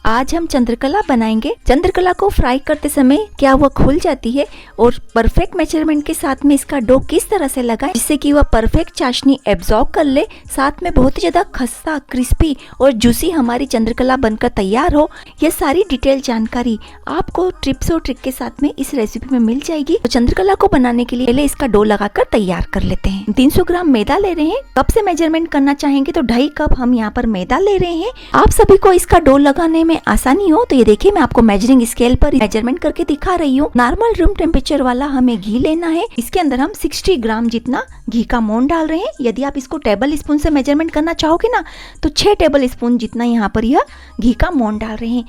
आज हम चंद्रकला बनाएंगे। चंद्रकला को फ्राई करते समय क्या वह खुल जाती है और परफेक्ट मेजरमेंट के साथ में इसका डो किस तरह से लगाएं जिससे कि वह परफेक्ट चाशनी एब्जॉर्ब कर ले, साथ में बहुत ही ज्यादा खस्ता, क्रिस्पी और जूसी हमारी चंद्रकला बनकर तैयार हो। यह सारी डिटेल जानकारी आपको टिप्स और ट्रिक के साथ में इस रेसिपी में मिल जाएगी। तो चंद्रकला को बनाने के लिए पहले इसका डो लगाकर तैयार कर लेते हैं। 300 ग्राम मैदा ले रहे हैं। कप से मेजरमेंट करना चाहेंगे तो 2.5 कप हम यहाँ पर मैदा ले रहे हैं। आप सभी को इसका डो लगाने में आसानी हो तो ये देखिए मैं आपको मेजरिंग स्केल पर मेजरमेंट करके दिखा रही हूँ। नॉर्मल रूम टेम्परेचर वाला हमें घी लेना है। इसके अंदर हम 60 ग्राम जितना घी का मोन डाल रहे हैं। यदि आप इसको टेबल स्पून से मेजरमेंट करना चाहोगे ना तो 6 टेबल स्पून जितना यहाँ पर यह घी का मोन डाल रहे हैं।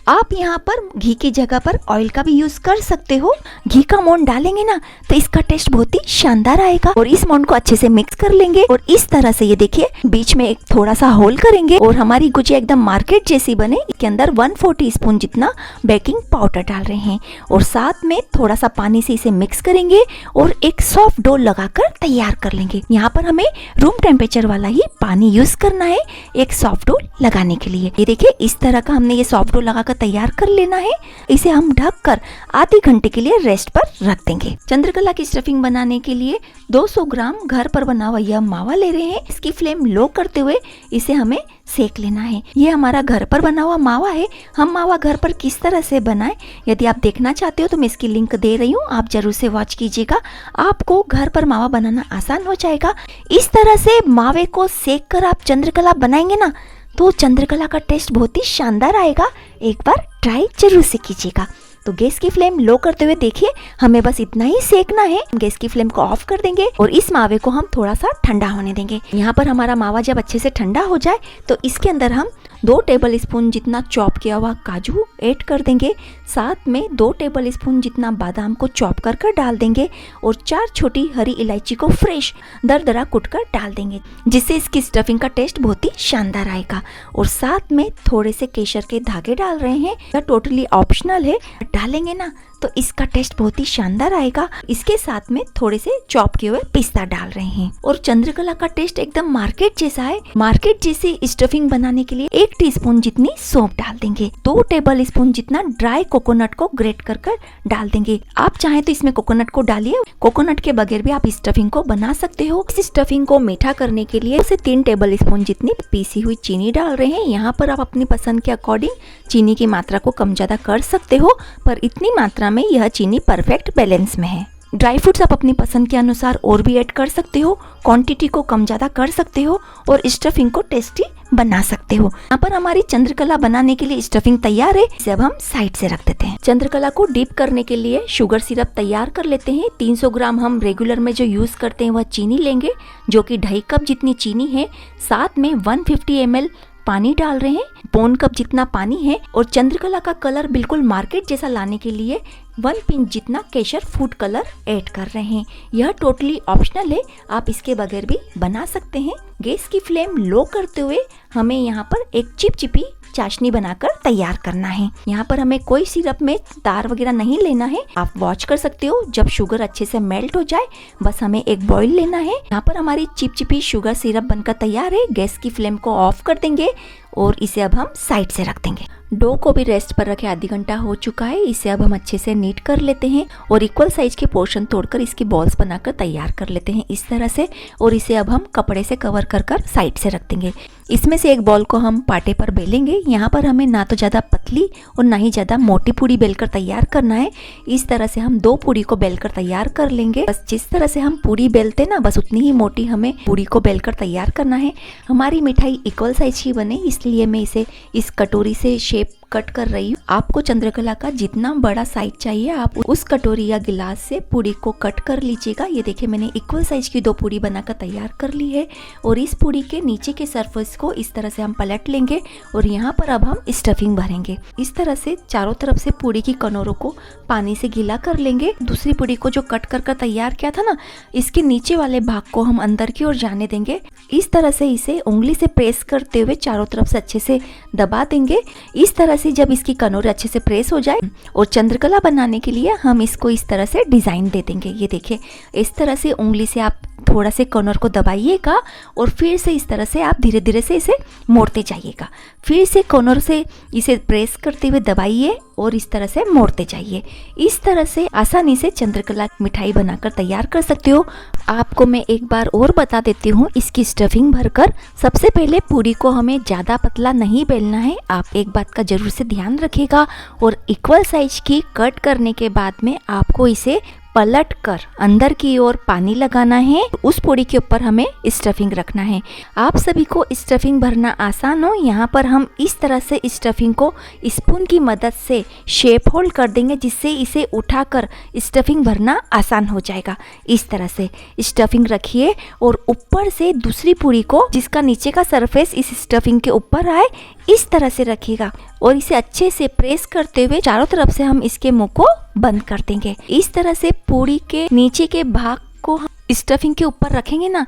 आप यहाँ पर घी की जगह पर ऑयल का भी यूज कर सकते हो। घी का मोन डालेंगे ना तो इसका टेस्ट बहुत ही शानदार आएगा। और इस मोन को अच्छे से मिक्स कर लेंगे और इस तरह से ये देखिए बीच में एक थोड़ा सा होल करेंगे और हमारी गुजिया एकदम मार्केट जैसी बने। इसके अंदर 1/4 टीस्पून जितना बेकिंग पाउडर डाल रहे हैं और साथ में थोड़ा सा पानी से इसे मिक्स करेंगे और एक सॉफ्ट डो लगाकर तैयार कर लेंगे। यहाँ पर हमें रूम टेम्परेचर वाला ही पानी यूज करना है एक सॉफ्ट डो लगाने के लिए। ये देखिए इस तरह का हमने ये सॉफ्ट डो लगाकर तैयार कर लेना है। इसे हम ढककर आधे घंटे के लिए रेस्ट पर रख देंगे। चंद्रकला की स्टफिंग बनाने के लिए 200 ग्राम घर पर बना हुआ यह मावा ले रहे हैं। इसकी फ्लेम लो करते हुए इसे हमें सेक लेना है। ये हमारा घर पर बना हुआ मावा है। हम मावा घर पर किस तरह से बनाएं यदि आप देखना चाहते हो तो मैं इसकी लिंक दे रही हूँ, आप जरूर से वॉच कीजिएगा। आपको घर पर मावा बनाना आसान हो जाएगा। इस तरह से मावे को सेक कर आप चंद्रकला बनाएंगे ना तो चंद्रकला का टेस्ट बहुत ही शानदार आएगा। एक बार ट्राई जरूर से कीजिएगा। तो गैस की फ्लेम लो करते हुए देखिए हमें बस इतना ही सेकना है। गैस की फ्लेम को ऑफ कर देंगे और इस मावे को हम थोड़ा सा ठंडा होने देंगे। यहाँ पर हमारा मावा जब अच्छे से ठंडा हो जाए तो इसके अंदर हम 2 टेबल स्पून जितना चॉप किया हुआ काजू ऐड कर देंगे। साथ में 2 टेबल स्पून जितना बादाम को चॉप कर डाल देंगे और 4 छोटी हरी इलायची को फ्रेश दरदरा कुट कर डाल देंगे, जिससे इसकी स्टफिंग का टेस्ट बहुत ही शानदार आएगा। और साथ में थोड़े से केसर के धागे डाल रहे हैं। यह टोटली ऑप्शनल है, डालेंगे ना तो इसका टेस्ट बहुत ही शानदार आएगा। इसके साथ में थोड़े से चॉप किए हुए पिस्ता डाल रहे हैं और चंद्रकला का टेस्ट एकदम मार्केट जैसा है। मार्केट जैसी स्टफिंग बनाने के लिए 1 टीस्पून जितनी सौंफ डाल देंगे। 2 टेबल स्पून जितना ड्राई कोकोनट को ग्रेट कर डाल देंगे। आप चाहें तो इसमें कोकोनट को डालिए, कोकोनट के बगैर भी आप स्टफिंग को बना सकते हो। इस स्टफिंग को मीठा करने के लिए 3 टेबल स्पून जितनी पीसी हुई चीनी डाल रहे हैं। यहाँ पर आप अपनी पसंद के अकॉर्डिंग चीनी की मात्रा को कम ज्यादा कर सकते हो, पर इतनी मात्रा में यह चीनी परफेक्ट बैलेंस में है। ड्राई फ्रूट्स आप अपनी पसंद के अनुसार और भी ऐड कर सकते हो, क्वांटिटी को कम ज्यादा कर सकते हो और स्टफिंग को टेस्टी बना सकते हो। यहाँ पर हमारी चंद्रकला बनाने के लिए स्टफिंग तैयार है। इसे अब हम साइड से रख देते हैं। चंद्रकला को डीप करने के लिए शुगर सिरप तैयार कर लेते हैं। 300 ग्राम हम रेगुलर में जो यूज करते हैं वह चीनी लेंगे, जो कि 2.5 कप जितनी चीनी है। साथ में 150 ml पानी डाल रहे हैं, 1 कप जितना पानी है। और चंद्रकला का कलर बिल्कुल मार्केट जैसा लाने के लिए 1 पिंच जितना केसर फूड कलर ऐड कर रहे हैं। यह टोटली ऑप्शनल है, आप इसके बगैर भी बना सकते हैं। गैस की फ्लेम लो करते हुए हमें यहाँ पर एक चिपचिपी चाशनी बनाकर तैयार करना है। यहाँ पर हमें कोई सिरप में तार वगैरह नहीं लेना है। आप वॉच कर सकते हो जब शुगर अच्छे से मेल्ट हो जाए, बस हमें एक बॉईल लेना है। यहाँ पर हमारी चिपचिपी शुगर सिरप बनकर तैयार है। गैस की फ्लेम को ऑफ कर देंगे और इसे अब हम साइड से रख देंगे। डो को भी रेस्ट पर रखे आधी घंटा हो चुका है। इसे अब हम अच्छे से नीट कर लेते हैं और इक्वल साइज के पोर्शन तोड़कर इसकी बॉल्स बनाकर तैयार कर लेते हैं इस तरह से। और इसे अब हम कपड़े से कवर कर साइड से रख देंगे। इसमें से एक बॉल को हम पाटे पर बेलेंगे। यहाँ पर हमें ना तो ज़्यादा पतली और ना ही ज़्यादा मोटी पूड़ी बेलकर तैयार करना है। इस तरह से हम 2 पूड़ी को बेलकर तैयार कर लेंगे। बस जिस तरह से हम पूड़ी बेलते ना बस उतनी ही मोटी हमें पूड़ी को बेलकर तैयार करना है। हमारी मिठाई इक्वल साइज ही बने, इसलिए मैं इसे इस कटोरी से शेप कट कर रही हूँ। आपको चंद्रकला का जितना बड़ा साइज चाहिए आप उस कटोरी या गिलास से पूड़ी को कट कर लीजिएगा। ये देखिए मैंने इक्वल साइज की 2 पूड़ी बनाकर तैयार कर ली है। और इस पूड़ी के नीचे के सरफेस को इस तरह से हम पलट लेंगे और यहाँ पर अब हम स्टफिंग भरेंगे। इस तरह से चारों तरफ से पूड़ी की कनोरों को पानी से गीला कर लेंगे। दूसरी पूड़ी को जो कट कर तैयार किया था ना, इसके नीचे वाले भाग को हम अंदर की ओर जाने देंगे। इस तरह से इसे उंगली से प्रेस करते हुए चारों तरफ से अच्छे से दबा देंगे। इस तरह से जब इसकी कनोर अच्छे से प्रेस हो जाए और चंद्रकला बनाने के लिए हम इसको इस तरह से डिज़ाइन दे देंगे। ये देखिए, इस तरह से उंगली से आप थोड़ा से कॉर्नर को दबाइएगा और फिर से इस तरह से आप धीरे धीरे से इसे मोड़ते जाइएगा। फिर से कॉर्नर से इसे प्रेस करते हुए दबाइए और इस तरह से मोड़ते जाइए। इस तरह से आसानी से चंद्रकला मिठाई बनाकर तैयार कर सकते हो। आपको मैं एक बार और बता देती हूँ इसकी स्टफिंग भरकर। सबसे पहले पूरी को हमें ज़्यादा पतला नहीं बेलना है। आप एक बात का जरूर से ध्यान रखिएगा और इक्वल साइज की कट करने के बाद में आपको इसे पलट कर अंदर की ओर पानी लगाना है। उस पूरी के ऊपर हमें स्टफिंग रखना है। आप सभी को स्टफिंग भरना आसान हो, यहाँ पर हम इस तरह से स्टफिंग को स्पून की मदद से शेप होल्ड कर देंगे, जिससे इसे उठाकर स्टफिंग भरना आसान हो जाएगा। इस तरह से स्टफिंग रखिए और ऊपर से दूसरी पूरी को, जिसका नीचे का सरफेस इस स्टफिंग के ऊपर आए, इस तरह से रखिएगा और इसे अच्छे से प्रेस करते हुए चारों तरफ से हम इसके मुंह को बंद कर देंगे। इस तरह से पूरी के नीचे के भाग को हम स्टफिंग के ऊपर रखेंगे ना,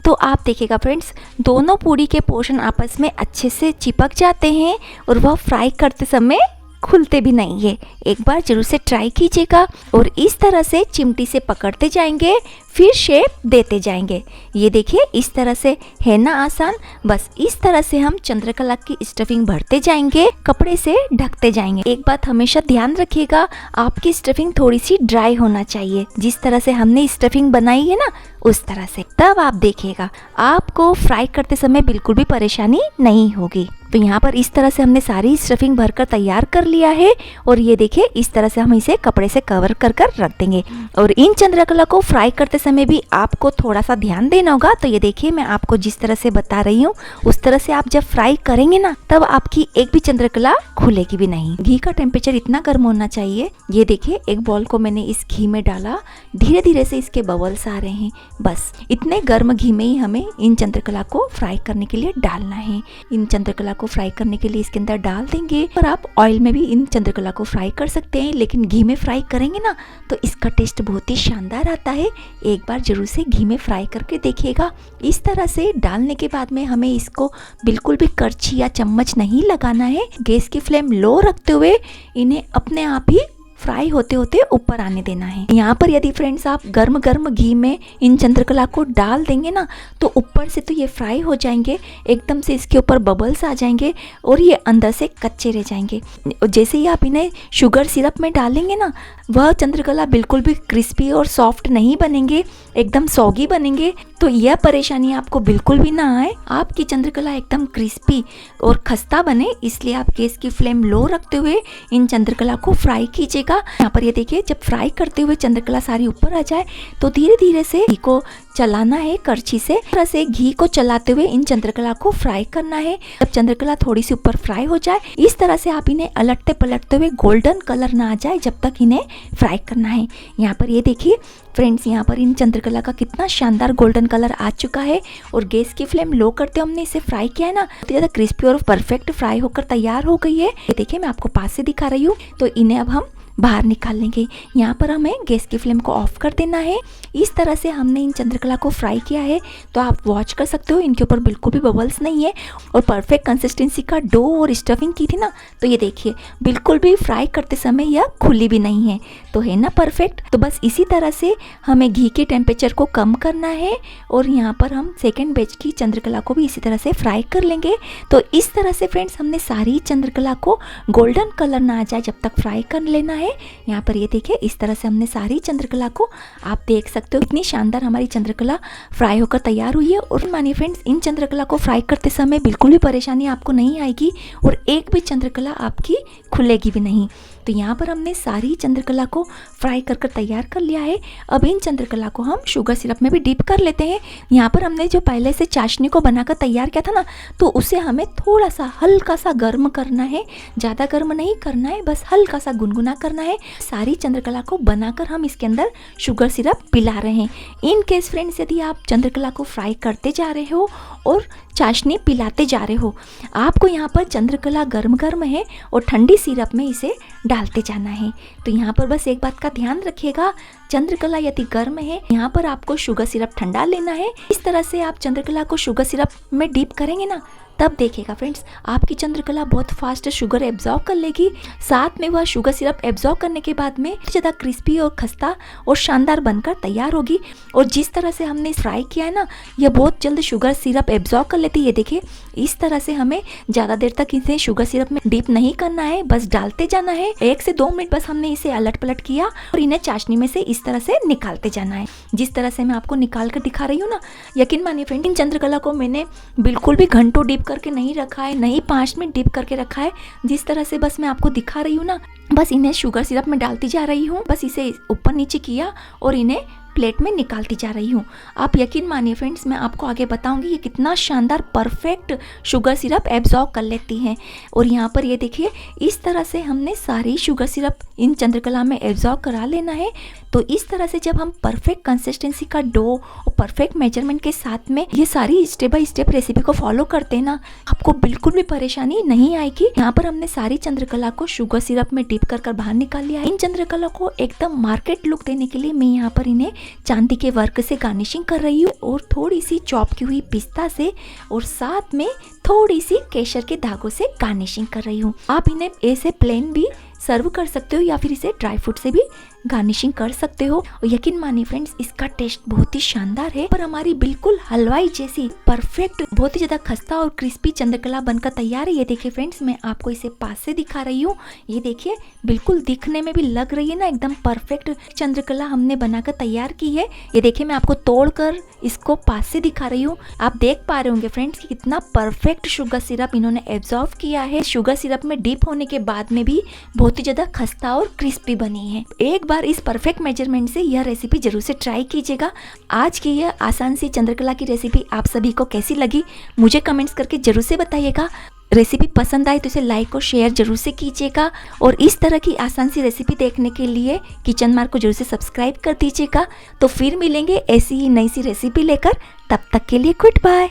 तो आप देखिएगा फ्रेंड्स, दोनों पूरी के पोर्शन आपस में अच्छे से चिपक जाते हैं और वह फ्राई करते समय खुलते भी नहीं है। एक बार जरूर से ट्राई कीजिएगा और इस तरह से चिमटी से पकड़ते जाएंगे, फिर शेप देते जाएंगे। ये देखिए, इस तरह से है ना आसान। बस इस तरह से हम चंद्रकला की स्टफिंग भरते जाएंगे, कपड़े से ढकते जाएंगे। एक बात हमेशा ध्यान रखिएगा, आपकी स्टफिंग थोड़ी सी ड्राई होना चाहिए। जिस तरह से हमने स्टफिंग बनाई है ना, उस तरह से, तब आप देखिएगा आपको फ्राई करते समय बिल्कुल भी परेशानी नहीं होगी। तो यहाँ पर इस तरह से हमने सारी स्टफिंग भरकर तैयार कर लिया है और ये देखिए, इस तरह से हम इसे कपड़े से कवर कर रख देंगे। और इन चंद्रकला को फ्राई करते समय भी आपको थोड़ा सा ध्यान देना होगा। तो ये देखिए, मैं आपको जिस तरह से बता रही हूँ उस तरह से आप जब फ्राई करेंगे ना, तब आपकी एक भी चंद्रकला खुलेगी भी नहीं। घी का टेम्परेचर इतना गर्म होना चाहिए। ये देखिए, एक बॉल को मैंने इस घी में डाला, धीरे धीरे से इसके बबल्स आ रहे हैं। बस इतने गर्म घी में ही हमें इन चंद्रकला को फ्राई करने के लिए डालना है। इन चंद्रकला को फ्राई करने के लिए इसके अंदर डाल देंगे और आप ऑयल में भी इन चंद्रकला को फ्राई कर सकते हैं, लेकिन घी में फ्राई करेंगे ना तो इसका टेस्ट बहुत ही शानदार आता है। एक बार जरूर से घी में फ्राई करके देखिएगा। इस तरह से डालने के बाद में हमें इसको बिल्कुल भी करछी या चम्मच नहीं लगाना है। गैस की फ्लेम लो रखते हुए इन्हें अपने आप ही फ्राई होते होते ऊपर आने देना है। यहाँ पर यदि फ्रेंड्स आप गर्म गर्म घी में इन चंद्रकला को डाल देंगे ना, तो ऊपर से तो ये फ्राई हो जाएंगे, एकदम से इसके ऊपर बबल्स आ जाएंगे और ये अंदर से कच्चे रह जाएंगे। जैसे ही आप इन्हें शुगर सिरप में डालेंगे ना, वह चंद्रकला बिल्कुल भी क्रिस्पी और सॉफ्ट नहीं बनेंगे, एकदम सॉगी बनेंगे। तो यह परेशानी आपको बिल्कुल भी ना आए, आपकी चंद्रकला एकदम क्रिस्पी और खस्ता बने। इसलिए आप गैस की फ्लेम लो रखते हुए इन चंद्रकला को फ्राई कीजिएगा। यहाँ पर ये देखिए, जब फ्राई करते हुए चंद्रकला सारी ऊपर आ जाए तो धीरे धीरे से घी को चलाना है करछी से। तरह से घी को चलाते हुए इन चंद्रकला को फ्राई करना है। जब चंद्रकला थोड़ी सी ऊपर फ्राई हो जाए, इस तरह से आप इन्हें अलटते पलटते हुए गोल्डन कलर ना आ जाए, जब तक इन्हें फ्राई करना है। यहाँ पर ये देखिए फ्रेंड्स, यहाँ पर इन चंद्रकला का कितना शानदार गोल्डन कलर आ चुका है और गैस की फ्लेम लो करते हमने इसे फ्राई किया है ना, तो ज़्यादा क्रिस्पी और परफेक्ट फ्राई होकर तैयार हो गई है। ये देखिए, मैं आपको पास से दिखा रही हूँ। तो इन्हें अब हम बाहर निकाल लेंगे। यहाँ पर हमें गैस की फ्लेम को ऑफ कर देना है। इस तरह से हमने इन चंद्रकला को फ्राई किया है। तो आप वॉच कर सकते हो, इनके ऊपर बिल्कुल भी बबल्स नहीं है और परफेक्ट कंसिस्टेंसी का डो और स्टफिंग की थी ना, तो ये देखिए बिल्कुल भी फ्राई करते समय यह खुली भी नहीं है। तो है ना परफेक्ट। तो बस इसी तरह से हमें घी के टेम्परेचर को कम करना है और यहाँ पर हम सेकेंड बैच की चंद्रकला को भी इसी तरह से फ्राई कर लेंगे। तो इस तरह से फ्रेंड्स हमने सारी चंद्रकला को गोल्डन कलर ना आ जाए जब तक फ्राई कर लेना है। यहाँ पर ये देखिए, इस तरह से हमने सारी चंद्रकला को, आप देख सकते हो इतनी शानदार हमारी चंद्रकला फ्राई होकर तैयार हुई है। और मानिए फ्रेंड्स, इन चंद्रकला को फ्राई करते समय बिल्कुल भी परेशानी आपको नहीं आएगी और एक भी चंद्रकला आपकी खुलेगी भी नहीं। तो यहाँ पर हमने सारी चंद्रकला को फ्राई कर तैयार कर लिया है। अब इन चंद्रकला को हम शुगर सिरप में भी डिप कर लेते हैं। यहाँ पर हमने जो पहले से चाशनी को बनाकर तैयार किया था ना, तो उसे हमें थोड़ा सा हल्का सा गर्म करना है, ज़्यादा गर्म नहीं करना है, बस हल्का सा गुनगुना करना है। सारी चंद्रकला को बनाकर हम इसके अंदर शुगर सिरप पिला रहे हैं। इन केस फ्रेंड्स, यदि आप चंद्रकला को फ्राई करते जा रहे हो और चाशनी पिलाते जा रहे हो, आपको यहाँ पर चंद्रकला गर्म गर्म है और ठंडी सिरप में इसे डालते जाना है। तो यहाँ पर बस एक बात का ध्यान रखिएगा, चंद्रकला यदि गर्म है, यहाँ पर आपको शुगर सिरप ठंडा लेना है। इस तरह से आप चंद्रकला को शुगर सिरप में डीप करेंगे ना, तब देखिएगा फ्रेंड्स, आपकी चंद्रकला बहुत फास्ट शुगर एब्जॉर्ब कर लेगी। साथ में वह शुगर सिरप एब्जॉर्ब करने के बाद में ज़्यादा क्रिस्पी और खस्ता और शानदार बनकर तैयार होगी। और जिस तरह से हमने फ्राई किया है ना, यह बहुत जल्द शुगर सिरप एब्जॉर्ब कर लेती है। ये देखिए, इस तरह से हमें ज़्यादा देर तक इसे शुगर सिरप में डीप नहीं करना है, बस डालते जाना है। 1 से 2 मिनट बस हमने इसे अलट पलट किया और इन्हें चाशनी में से इस तरह से निकालते जाना है। जिस तरह से मैं आपको निकाल कर दिखा रही हूँ ना, यकीन मानिए फ्रेंड, इन चंद्रकला को मैंने बिल्कुल भी घंटों डीप करके नहीं रखा है, नहीं 5 मिनट डीप करके रखा है। जिस तरह से बस मैं आपको दिखा रही हूँ ना, बस इन्हें शुगर सिरप में डालती जा रही हूँ, बस इसे ऊपर नीचे किया और इन्हें प्लेट में निकालती जा रही हूँ। आप यकीन मानिए फ्रेंड्स, मैं आपको आगे बताऊंगी ये कितना शानदार परफेक्ट शुगर सिरप एब्जॉर्ब कर लेती हैं। और यहाँ पर ये देखिए, इस तरह से हमने सारी शुगर सिरप इन चंद्रकला में एब्जॉर्ब करा लेना है। तो इस तरह से जब हम परफेक्ट कंसिस्टेंसी का डो और परफेक्ट मेजरमेंट के साथ में ये सारी स्टेप बाय स्टेप रेसिपी को फॉलो करते हैं ना, आपको बिल्कुल भी परेशानी नहीं आएगी। यहाँ पर हमने सारी चंद्रकला को शुगर सिरप में डिप कर बाहर निकाल लिया है। इन चंद्रकला को एकदम मार्केट लुक देने के लिए मैं यहाँ पर इन्हें चांदी के वर्क से गार्निशिंग कर रही हूँ और थोड़ी सी चॉप की हुई पिस्ता से और साथ में थोड़ी सी केसर के धागों से गार्निशिंग कर रही हूँ। आप इन्हें ऐसे प्लेन भी सर्व कर सकते हो या फिर इसे ड्राई फ्रूट से भी गार्निशिंग कर सकते हो। और यकीन मानिए फ्रेंड्स, इसका टेस्ट बहुत ही शानदार है। पर हमारी बिल्कुल हलवाई जैसी परफेक्ट, बहुत ही ज्यादा खस्ता और क्रिस्पी चंद्रकला बनकर तैयार है। ये देखिए फ्रेंड्स, मैं आपको इसे पास से दिखा रही हूँ। ये देखिए, बिल्कुल दिखने में भी लग रही है ना एकदम परफेक्ट चंद्रकला हमने बनाकर तैयार की है। ये देखिए, मैं आपको तोड़कर इसको पास से दिखा रही हूँ। आप देख पा रहे होंगे फ्रेंड्स कि कितना परफेक्ट शुगर सिरप इन्होंने एब्जॉर्ब किया है। शुगर सिरप में डीप होने के बाद में भी बहुत ही ज्यादा खस्ता और क्रिस्पी बनी है। एक बार इस परफेक्ट मेजरमेंट से यह रेसिपी जरूर से ट्राई कीजिएगा। आज की यह आसान सी चंद्रकला की रेसिपी आप सभी को कैसी लगी, मुझे कमेंट्स करके जरूर से बताइएगा। रेसिपी पसंद आई तो इसे लाइक और शेयर जरूर से कीजिएगा। और इस तरह की आसान सी रेसिपी देखने के लिए किचन मार्क को जरूर से सब्सक्राइब कर दीजिएगा। तो फिर मिलेंगे ऐसी ही नई सी रेसिपी लेकर, तब तक के लिए गुड बाय।